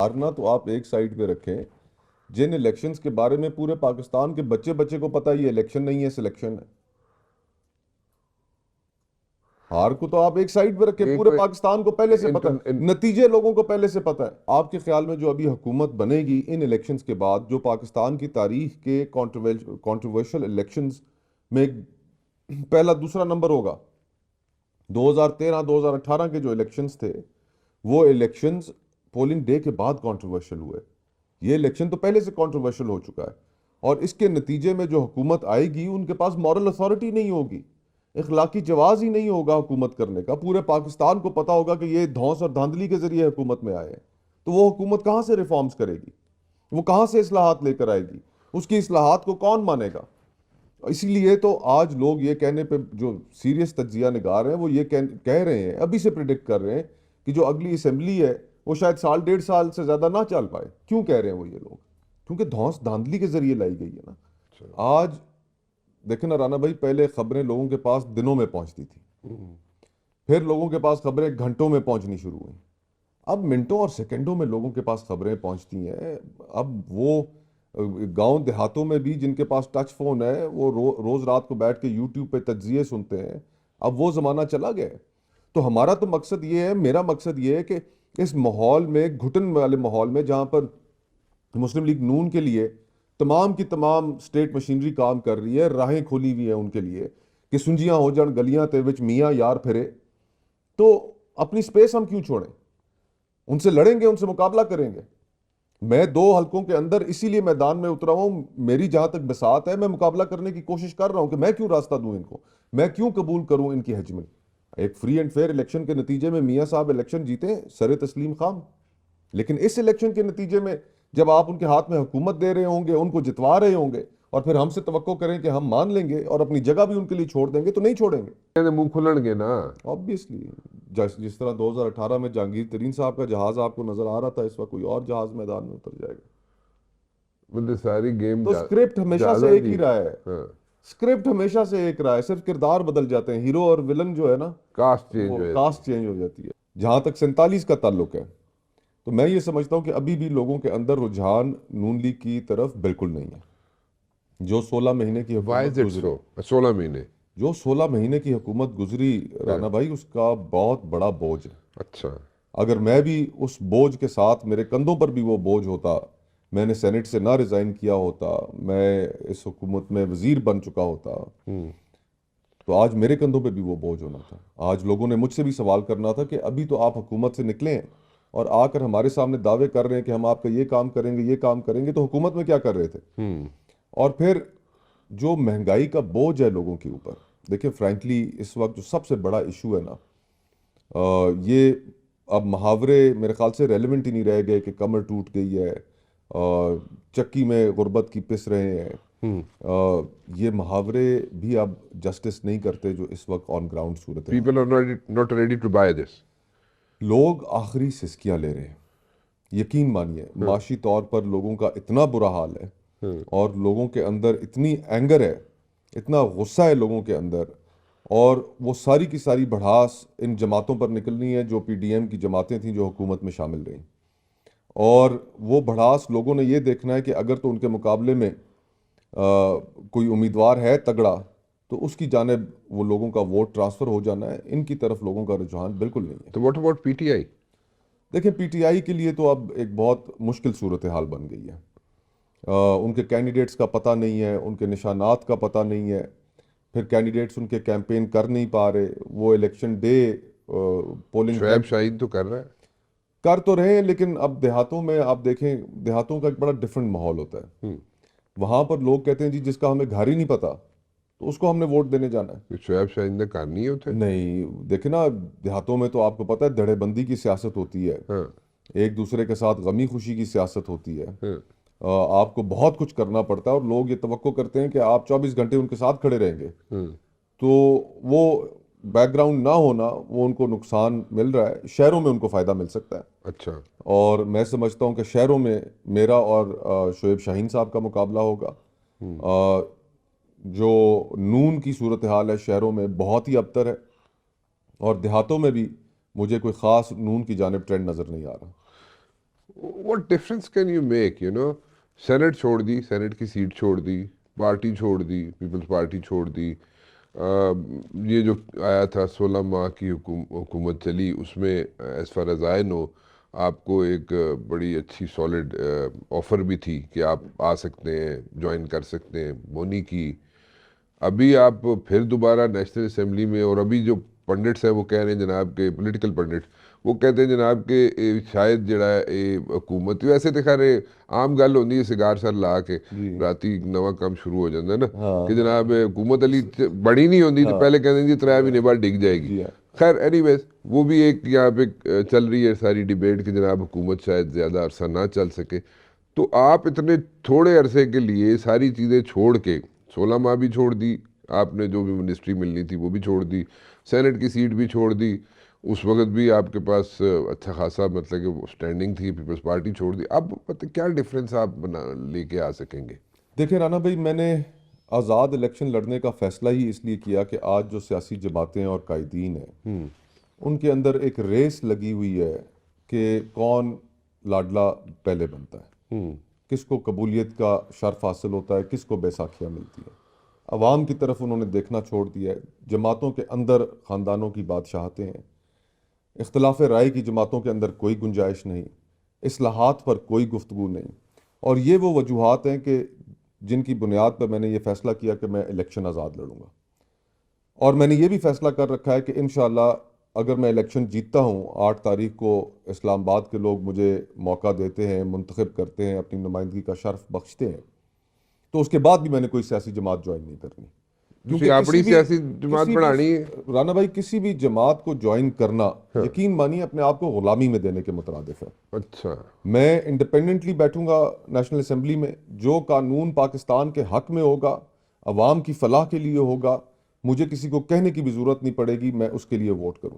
हारना तो आप एक साइड पे रखें। जिन इलेक्शंस के बारे में पूरे पाकिस्तान के बच्चे बच्चे को पता है ये इलेक्शन नहीं है, सिलेक्शन है। हार को तो आप एक साइड पे रखें, एक पूरे में पाकिस्तान को पहले से पता है, इंटर नतीजे लोगों को पहले से पता है। आपके ख्याल में जो अभी हुकूमत बनेगी इन इलेक्शंस के बाद, जो पाकिस्तान की तारीख के कंट्रोवर्शियल इलेक्शंस में पहला दूसरा नंबर होगा? 2013 2018 के जो इलेक्शंस थे, वो इलेक्शंस पोलिंग डे के बाद कंट्रोवर्शियल हुए। ये इलेक्शन तो पहले से कंट्रोवर्शियल हो चुका है। और इसके नतीजे में जो हुकूमत आएगी उनके पास मॉरल अथॉरिटी नहीं होगी, इखलाकी जवाज ही नहीं होगा हुकूमत करने का। पूरे पाकिस्तान को पता होगा कि ये धौंस और धांधली के जरिए हुकूमत में आए हैं। तो वो हुकूमत कहाँ से रिफॉर्म्स करेगी? वो कहाँ से इस्लाहात लेकर आएगी? उसकी इस्लाहात को कौन मानेगा? इसीलिए तो आज लोग ये कहने पे जो सीरियस तज्जिया निगार हैं वो ये कह रहे हैं, अभी से प्रिडिक्ट कर रहे हैं कि जो अगली असेंबली है वो शायद साल डेढ़ साल से ज्यादा ना चल पाए। क्यों कह रहे हैं वो ये लोग? क्योंकि धौंस धांधली के जरिए लाई गई है ना। आज देखें ना राना भाई, पहले खबरें लोगों के पास दिनों में पहुंचती थी, फिर लोगों के पास खबरें घंटों में पहुंचनी शुरू हुई, अब मिनटों और सेकंडों में लोगों के पास खबरें पहुंचती हैं। अब वो गांव देहातों में भी जिनके पास टच फोन है वो रोज रात को बैठ के यूट्यूब पे तज्जिए सुनते हैं। अब वो जमाना चला गया है। तो हमारा तो मकसद ये है, मेरा मकसद ये है कि इस माहौल में, घुटन वाले माहौल में, जहां पर मुस्लिम लीग नून के लिए तमाम की तमाम स्टेट मशीनरी काम कर रही है, राहें खोली हुई हैं उनके लिए कि सुंजियां हो जान गलियां ते विच मियां यार फिरे, तो अपनी स्पेस हम क्यों छोड़ें? उनसे लड़ेंगे, उनसे मुकाबला करेंगे। मैं दो हलकों के अंदर इसीलिए मैदान में उतरा हूं, मेरी जहां तक बसात है मैं मुकाबला करने की कोशिश कर रहा हूं कि मैं क्यों रास्ता दूं इनको, मैं क्यों कबूल करूं इनकी हेजमनी। एक फ्री एंड फेयर इलेक्शन के नतीजे में मियां साहब इलेक्शन जीते, सरे तस्लीम खाम। लेकिन इस इलेक्शन के नतीजे में जब आप उनके हाथ में हुकूमत दे रहे होंगे, उनको जितवा रहे होंगे, और फिर हमसे तवक्को करें कि हम मान लेंगे और अपनी जगह भी उनके लिए छोड़ देंगे, तो नहीं छोड़ेंगे। मुंह खुलणगे ना। ऑब्वियसली जिस तरह 2018 में जहांगीर तरीन साहब का जहाज आपको नजर आ रहा था, इस वक्त कोई और जहाज मैदान में उतर जाएगा। मतलब सारी गेम तो स्क्रिप्ट हमेशा से ज्यादा एक जी। ही रहा है। हाँ। स्क्रिप्ट हमेशा से एक रहा है, सिर्फ किरदार बदल जाते हैं। हीरो और विलन जो है ना, कास्ट चेंज वो हो जाती कास्ट चेंज हो जाती है। जहां तक 47 का ताल्लुक है, तो मैं ये समझता हूं कि अभी भी लोगों के अंदर रुझान नून लीग की तरफ बिल्कुल नहीं है। जो 16 महीने की है। वाई हुकूमत इज इट गुजरी, सो? 16 महीने। जो 16 महीने की हुकूमत गुजरी हाँ। राना भाई, उसका बहुत बड़ा बोझ है। अच्छा। अगर मैं भी उस बोझ के साथ, मेरे कंधों पर भी वो बोझ होता, मैंने सेनेट से ना रिजाइन किया होता, मैं इस हुकूमत में वजीर बन चुका होता, हम्म। तो आज मेरे कंधों पे भी वो बोझ होना था। आज लोगों ने मुझसे भी सवाल करना था कि अभी तो आप हुकूमत से निकले हैं और आकर हमारे सामने दावे कर रहे हैं कि हम आपका ये काम करेंगे, ये काम करेंगे, तो हुकूमत में क्या कर रहे थे? हम्म। और फिर जो महंगाई का बोझ है लोगों के ऊपर, देखिए फ्रैंकली इस वक्त जो सबसे बड़ा इशू है ना, ये अब मुहावरे मेरे ख्याल से रेलेवेंट ही नहीं रह गए कि कमर टूट गई है, चक्की में गुर्बत की पिस रहे हैं। हम्म। ये मुहावरे भी अब जस्टिस नहीं करते जो इस वक्त ऑन ग्राउंड सूरत हाल। People are not ready to buy this. लोग आखिरी सिसकियां ले रहे हैं। यकीन मानिए, हाँ। माशी तौर पर लोगों का इतना बुरा हाल है, हाँ। और लोगों के अंदर इतनी एंगर है, इतना गुस्सा है लोगों के अंदर, और वो सारी की सारी भड़ास इन जमातों पर निकलनी है जो पीडीएम की जमातें थीं जो हुकूमत में शामिल रहीं। और वो भड़ास लोगों ने ये देखना है कि अगर तो उनके मुकाबले में कोई उम्मीदवार है तगड़ा, तो उसकी जानिब वो लोगों का वोट ट्रांसफ़र हो जाना है। इनकी तरफ लोगों का रुझान बिल्कुल नहीं है। तो व्हाट अबाउट पीटीआई? देखिए पीटीआई के लिए तो अब एक बहुत मुश्किल सूरत हाल बन गई है। उनके कैंडिडेट्स का पता नहीं है, उनके निशानात का पता नहीं है, फिर कैंडिडेट्स उनके कैंपेन कर नहीं पा रहे। वो election day polling Shoaib Shaheen तो कर रहा है। कर तो रहे हैं, लेकिन अब देहातों में आप देखें, देहातों का एक बड़ा डिफरेंट माहौल होता है। हम्म। वहां पर लोग कहते हैं जी जिसका हमें घर ही नहीं पता, तो उसको हमने वोट देने जाना है। तो शोएब शाहीन ने कर नहीं होते। नहीं, देखे ना, देहातों में तो आपको पता है धड़ेबंदी की सियासत होती है, हाँ। एक दूसरे के साथ गमी खुशी की सियासत होती है। हाँ। आपको बहुत कुछ करना पड़ता है, और लोग ये तवक्को करते हैं कि आप 24 घंटे उनके साथ खड़े रहेंगे। हाँ। तो वो बैकग्राउंड ना होना, वो उनको नुकसान मिल रहा है, शहरों में उनको फ़ायदा मिल सकता है। अच्छा। और मैं समझता हूँ कि शहरों में मेरा और शोएब शाहीन साहब का मुकाबला होगा। हम्म। जो नून की सूरत हाल है शहरों में बहुत ही अबतर है, और देहातों में भी मुझे कोई ख़ास नून की जानिब ट्रेंड नज़र नहीं आ रहा। What difference can you make, you know? Senate छोड़ दी, सेनेट की सीट छोड़ दी, पार्टी छोड़ दी, पीपल्स पार्टी छोड़ दी, ये जो आया था 16 माह की हुकूमत चली, उसमें as far as I know आपको एक बड़ी अच्छी सॉलिड ऑफ़र भी थी कि आप आ सकते हैं, ज्वाइन कर सकते हैं, वो नहीं की। अभी आप फिर दोबारा नेशनल असेंबली में, और अभी जो पंडिट्स हैं वो कह रहे हैं, जनाब के पॉलिटिकल पंडिट वो कहते हैं जनाब के शायद जड़ा हुकूमत वैसे तो खैर आम गल होंदी है सिगार सर ला के जी राती नवा काम शुरू हो जाता है ना हाँ कि जनाब हुकूमत अली बड़ी नहीं होंदी तो हाँ पहले कहते हैं जी 3 महीने बाद डिग जाएगी। जी हाँ खैर एनीवेज वो भी एक यहाँ पे चल रही है सारी डिबेट कि जनाब हुकूमत शायद ज़्यादा अरसा ना चल सके। तो आप इतने थोड़े अरसे के लिए सारी चीज़ें छोड़ के 16 माह भी छोड़ दी आपने, जो भी मिनिस्ट्री मिलनी थी वो भी छोड़ दी, सेनेट की सीट भी छोड़ दी, उस वक्त भी आपके पास अच्छा खासा मतलब कि स्टैंडिंग थी, पीपल्स पार्टी छोड़ दी, अब पता क्या डिफरेंस आप बना लेके आ सकेंगे? देखिए राना भाई, मैंने आज़ाद इलेक्शन लड़ने का फ़ैसला ही इसलिए किया कि आज जो सियासी जमातें और कायदीन हैं उनके अंदर एक रेस लगी हुई है कि कौन लाडला पहले बनता है, किसको कबूलियत का शर्फ हासिल होता है, किसको बैसाखियाँ मिलती है। अवाम की तरफ उन्होंने देखना छोड़ दिया है। जमातों के अंदर ख़ानदानों की बादशाहतें हैं, इख्तलाफ राय की जमातों के अंदर कोई गुंजाइश नहीं, इस्लाहात पर कोई गुफ्तगू नहीं। और ये वो वजूहात हैं कि जिनकी बुनियाद पर मैंने ये फ़ैसला किया कि मैं इलेक्शन आज़ाद लड़ूंगा। और मैंने ये भी फ़ैसला कर रखा है कि इंशाअल्लाह अगर मैं इलेक्शन जीतता हूँ, 8 तारीख को इस्लामाबाद के लोग मुझे मौका देते हैं, मुंतखब करते हैं, अपनी नुमाइंदगी का शर्फ बख्शते हैं, तो उसके बाद भी मैंने कोई सियासी जमात ज्वाइन नहीं करनी। क्योंकि अपनी सियासी जमात बढ़ानी है। राना भाई, किसी भी जमात को ज्वाइन करना यकीन मानिए अपने आप को गुलामी में देने के मुतरादिफ है। अच्छा, मैं इंडिपेंडेंटली बैठूंगा नेशनल असेंबली में, जो कानून पाकिस्तान के हक में होगा, अवाम की फलाह के लिए होगा, मुझे किसी को कहने की भी ज़रूरत नहीं पड़ेगी, मैं उसके लिए वोट करूंगा।